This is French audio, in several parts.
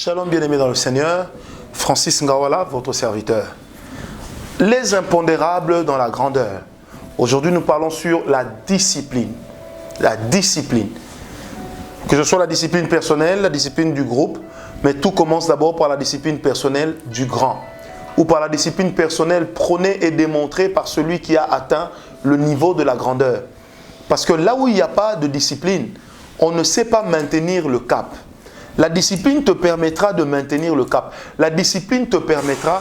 Shalom bien-aimés dans le Seigneur, Francis Ngawala, votre serviteur. Les impondérables dans la grandeur. Aujourd'hui, nous parlons sur la discipline. La discipline. Que ce soit la discipline personnelle, la discipline du groupe, mais tout commence d'abord par la discipline personnelle du grand. Ou par la discipline personnelle prônée et démontrée par celui qui a atteint le niveau de la grandeur. Parce que là où il n'y a pas de discipline, on ne sait pas maintenir le cap. La discipline te permettra de maintenir le cap. La discipline te permettra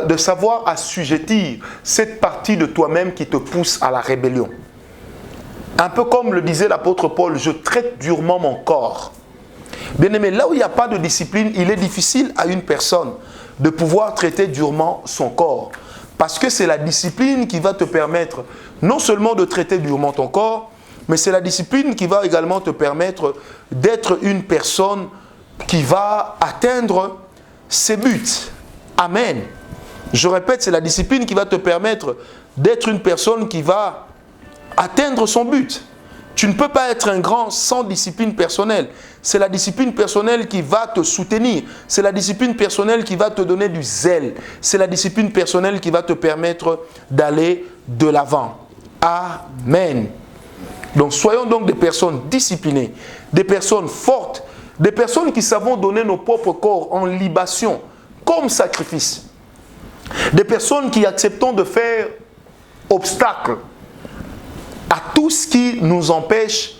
de savoir assujettir cette partie de toi-même qui te pousse à la rébellion. Un peu comme le disait l'apôtre Paul, je traite durement mon corps. Bien-aimé, là où il n'y a pas de discipline, il est difficile à une personne de pouvoir traiter durement son corps. Parce que c'est la discipline qui va te permettre non seulement de traiter durement ton corps, mais c'est la discipline qui va également te permettre d'être une personne qui va atteindre ses buts. Amen. Je répète, c'est la discipline qui va te permettre d'être une personne qui va atteindre son but. Tu ne peux pas être un grand sans discipline personnelle. C'est la discipline personnelle qui va te soutenir. C'est la discipline personnelle qui va te donner du zèle. C'est la discipline personnelle qui va te permettre d'aller de l'avant. Amen. Donc soyons donc des personnes disciplinées, des personnes fortes, des personnes qui savons donner nos propres corps en libation, comme sacrifice. Des personnes qui acceptons de faire obstacle à tout ce qui nous empêche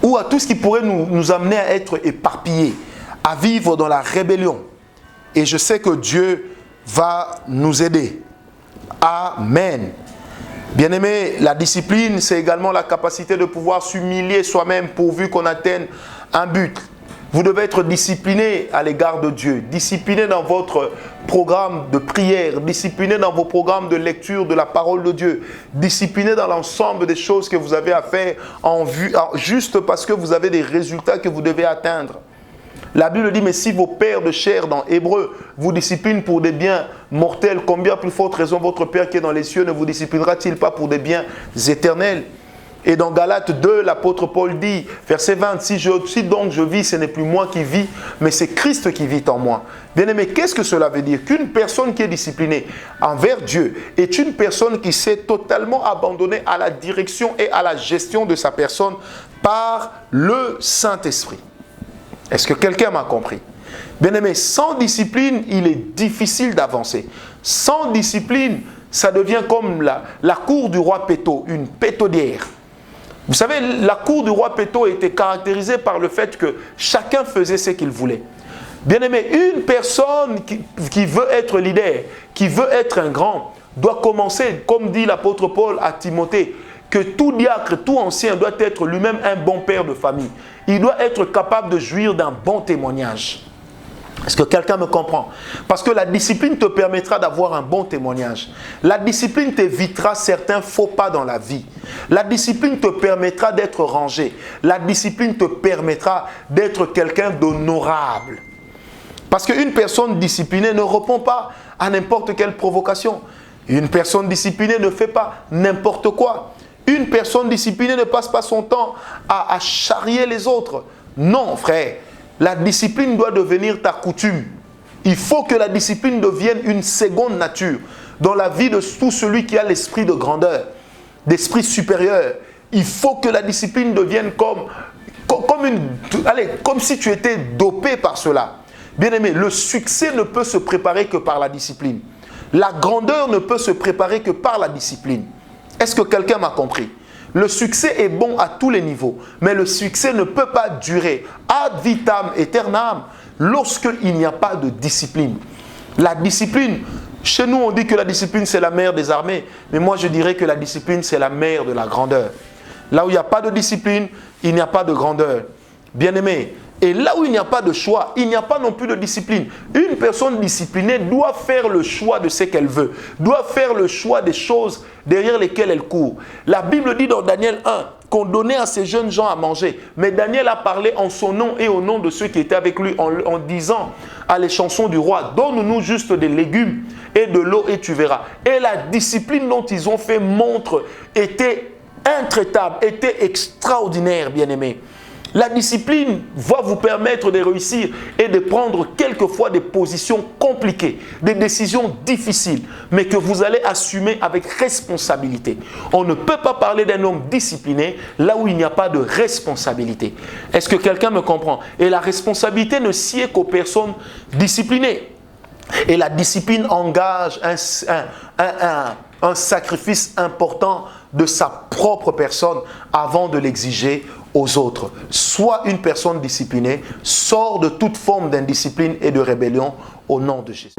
ou à tout ce qui pourrait nous amener à être éparpillés, à vivre dans la rébellion. Et je sais que Dieu va nous aider. Amen. Bien-aimé, la discipline, c'est également la capacité de pouvoir s'humilier soi-même pourvu qu'on atteigne un but. Vous devez être discipliné à l'égard de Dieu, discipliné dans votre programme de prière, discipliné dans vos programmes de lecture de la parole de Dieu, discipliné dans l'ensemble des choses que vous avez à faire juste parce que vous avez des résultats que vous devez atteindre. La Bible dit, mais si vos pères de chair dans Hébreu vous disciplinent pour des biens mortels, combien plus forte raison votre Père qui est dans les cieux ne vous disciplinera-t-il pas pour des biens éternels? Et dans Galates 2, l'apôtre Paul dit, verset 20, si donc je vis, ce n'est plus moi qui vis, mais c'est Christ qui vit en moi. Bien-aimé, qu'est-ce que cela veut dire? Qu'une personne qui est disciplinée envers Dieu est une personne qui s'est totalement abandonnée à la direction et à la gestion de sa personne par le Saint-Esprit. Est-ce que quelqu'un m'a compris? Bien-aimé, sans discipline, il est difficile d'avancer. Sans discipline, ça devient comme la cour du roi Péto, une pétaudière. Vous savez, la cour du roi Péto était caractérisée par le fait que chacun faisait ce qu'il voulait. Bien-aimé, une personne qui veut être leader, qui veut être un grand, doit commencer, comme dit l'apôtre Paul à Timothée, que tout diacre, tout ancien doit être lui-même un bon père de famille. Il doit être capable de jouir d'un bon témoignage. Est-ce que quelqu'un me comprend? Parce que la discipline te permettra d'avoir un bon témoignage. La discipline t'évitera certains faux pas dans la vie. La discipline te permettra d'être rangé. La discipline te permettra d'être quelqu'un d'honorable. Parce qu'une personne disciplinée ne répond pas à n'importe quelle provocation. Une personne disciplinée ne fait pas n'importe quoi. Une personne disciplinée ne passe pas son temps à charrier les autres. Non, frère. La discipline doit devenir ta coutume. Il faut que la discipline devienne une seconde nature dans la vie de tout celui qui a l'esprit de grandeur, d'esprit supérieur. Il faut que la discipline devienne comme si tu étais dopé par cela. Bien-aimé, le succès ne peut se préparer que par la discipline. La grandeur ne peut se préparer que par la discipline. Est-ce que quelqu'un m'a compris? Le succès est bon à tous les niveaux, mais le succès ne peut pas durer ad vitam aeternam lorsqu'il n'y a pas de discipline. La discipline, chez nous on dit que la discipline c'est la mère des armées, mais moi je dirais que la discipline c'est la mère de la grandeur. Là où il n'y a pas de discipline, il n'y a pas de grandeur. Bien-aimé, et là où il n'y a pas de choix, il n'y a pas non plus de discipline. Une personne disciplinée doit faire le choix de ce qu'elle veut, doit faire le choix des choses derrière lesquelles elle court. La Bible dit dans Daniel 1 qu'on donnait à ces jeunes gens à manger. Mais Daniel a parlé en son nom et au nom de ceux qui étaient avec lui en disant à les chansons du roi, donne-nous juste des légumes et de l'eau et tu verras. Et la discipline dont ils ont fait montre était intraitable, était extraordinaire, bien-aimés. La discipline va vous permettre de réussir et de prendre quelquefois des positions compliquées, des décisions difficiles, mais que vous allez assumer avec responsabilité. On ne peut pas parler d'un homme discipliné là où il n'y a pas de responsabilité. Est-ce que quelqu'un me comprend? Et la responsabilité ne sied qu'aux personnes disciplinées. Et la discipline engage un sacrifice important de sa propre personne avant de l'exiger aux autres. Sois une personne disciplinée, sors de toute forme d'indiscipline et de rébellion au nom de Jésus.